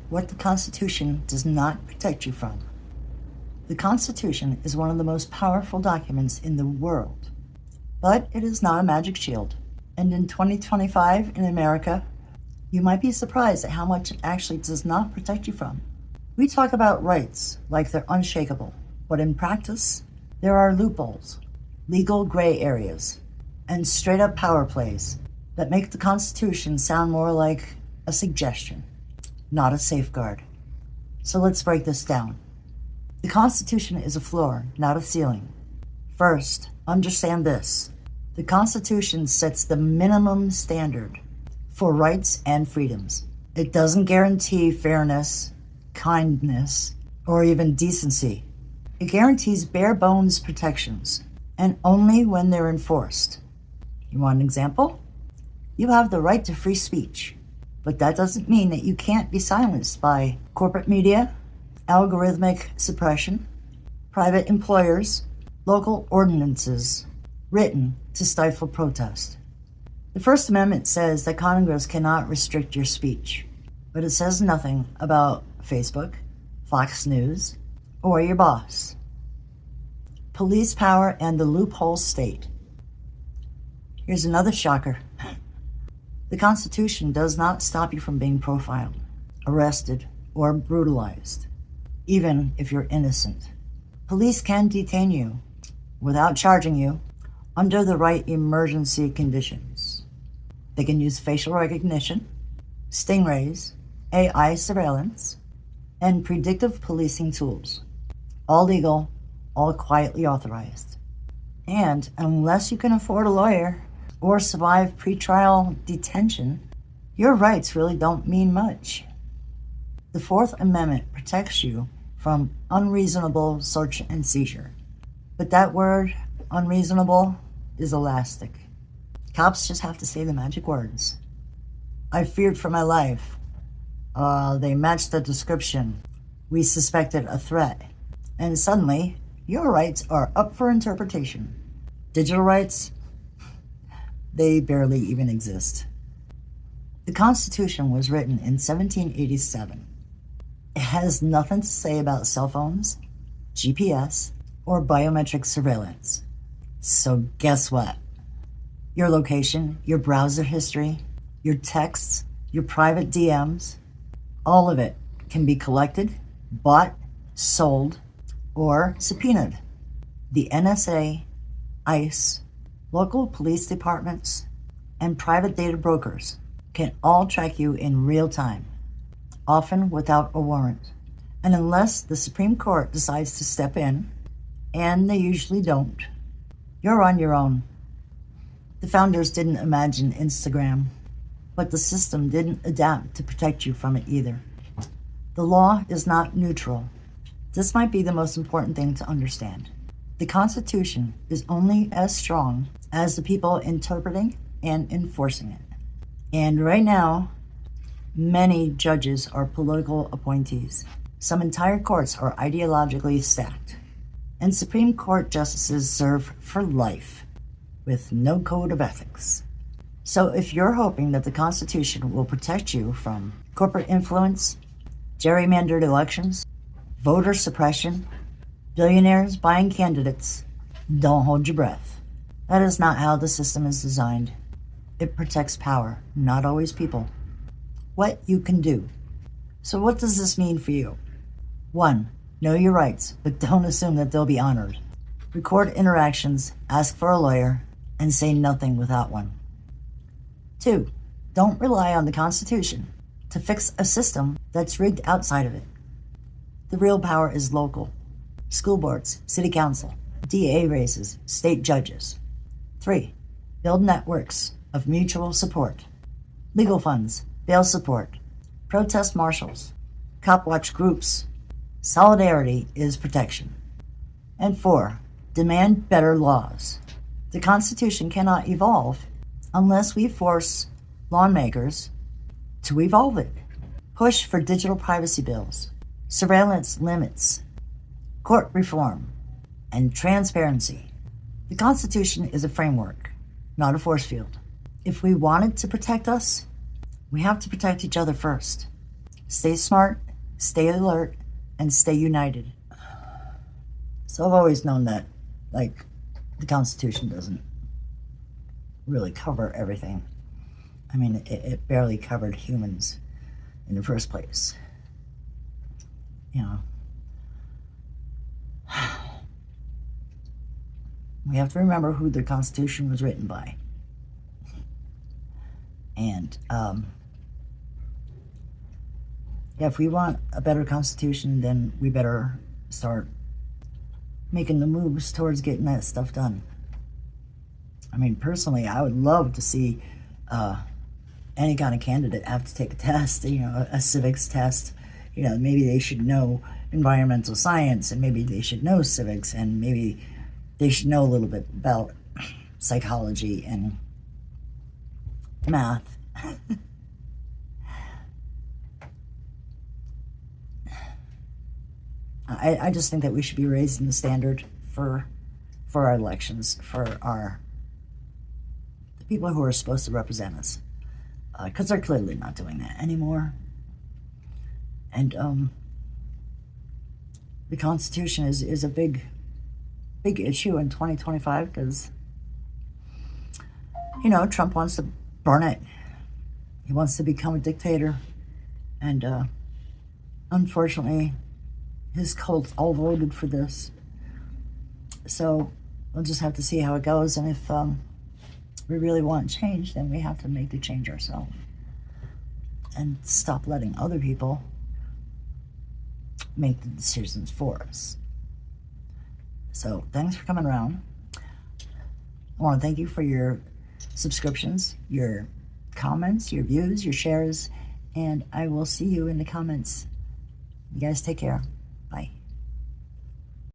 what the Constitution does not protect you from. The Constitution is one of the most powerful documents in the world, but it is not a magic shield. And in 2025 in America, you might be surprised at how much it actually does not protect you from. We talk about rights like they're unshakable, but in practice, there are loopholes, legal gray areas, and straight-up power plays that make the Constitution sound more like a suggestion, not a safeguard. So let's break this down. The Constitution is a floor, not a ceiling. First, understand this. The Constitution sets the minimum standard for rights and freedoms. It doesn't guarantee fairness, kindness, or even decency. It guarantees bare bones protections, and only when they're enforced. You want an example? You have the right to free speech, but that doesn't mean that you can't be silenced by corporate media, algorithmic suppression, private employers, local ordinances written to stifle protest. The First Amendment says that Congress cannot restrict your speech, but it says nothing about Facebook, Fox News, or your boss. Police power and the loophole state. Here's another shocker. The Constitution does not stop you from being profiled, arrested, or brutalized, even if you're innocent. Police can detain you without charging you under the right emergency conditions. They can use facial recognition, stingrays, AI surveillance, and predictive policing tools. All legal, all quietly authorized. And unless you can afford a lawyer or survive pretrial detention, your rights really don't mean much. The Fourth Amendment protects you from unreasonable search and seizure. But that word, unreasonable, is elastic. Cops just have to say the magic words. I feared for my life. They matched the description. We suspected a threat. And suddenly, your rights are up for interpretation. Digital rights? They barely even exist. The Constitution was written in 1787. It has nothing to say about cell phones, GPS, or biometric surveillance. So guess what? Your location, your browser history, your texts, your private DMs, all of it can be collected, bought, sold, or subpoenaed. The NSA, ICE, local police departments, and private data brokers can all track you in real time, often without a warrant. And unless the Supreme Court decides to step in, and they usually don't, you're on your own. The founders didn't imagine Instagram, but the system didn't adapt to protect you from it either. The law is not neutral. This might be the most important thing to understand. The Constitution is only as strong as the people interpreting and enforcing it. And right now, many judges are political appointees. Some entire courts are ideologically stacked. And Supreme Court justices serve for life, with no code of ethics. So if you're hoping that the Constitution will protect you from corporate influence, gerrymandered elections, voter suppression, billionaires buying candidates, don't hold your breath. That is not how the system is designed. It protects power, not always people. What you can do. So what does this mean for you? 1. Know your rights, but don't assume that they'll be honored. Record interactions, ask for a lawyer, and say nothing without one. 2. Don't rely on the Constitution to fix a system that's rigged outside of it. The real power is local. School boards, city council, DA races, state judges. 3. Build networks of mutual support. Legal funds, bail support, protest marshals, cop watch groups. Solidarity is protection. And 4. Demand better laws. The Constitution cannot evolve unless we force lawmakers to evolve it. Push for digital privacy bills, surveillance limits, court reform, and transparency. The Constitution is a framework, not a force field. If we want it to protect us, we have to protect each other first. Stay smart, stay alert, and stay united. So I've always known that, like, the Constitution doesn't really cover everything. I mean, it barely covered humans in the first place. You know, we have to remember who the Constitution was written by. And yeah, if we want a better Constitution, then we better start making the moves towards getting that stuff done. I mean, personally, I would love to see any kind of candidate have to take a test, a civics test. Maybe they should know environmental science, and maybe they should know civics, and maybe they should know a little bit about psychology and math. I just think that we should be raising the standard for our elections, for the people who are supposed to represent us, because they're clearly not doing that anymore. And the Constitution is a big issue in 2025 because, Trump wants to burn it. He wants to become a dictator. And unfortunately, his cult all voted for this. So we'll just have to see how it goes. And if we really want change, then we have to make the change ourselves and stop letting other people make the decisions for us. So thanks for coming around. I want to thank you for your subscriptions, your comments, your views, your shares, and I will see you in the comments. You guys take care. Bye.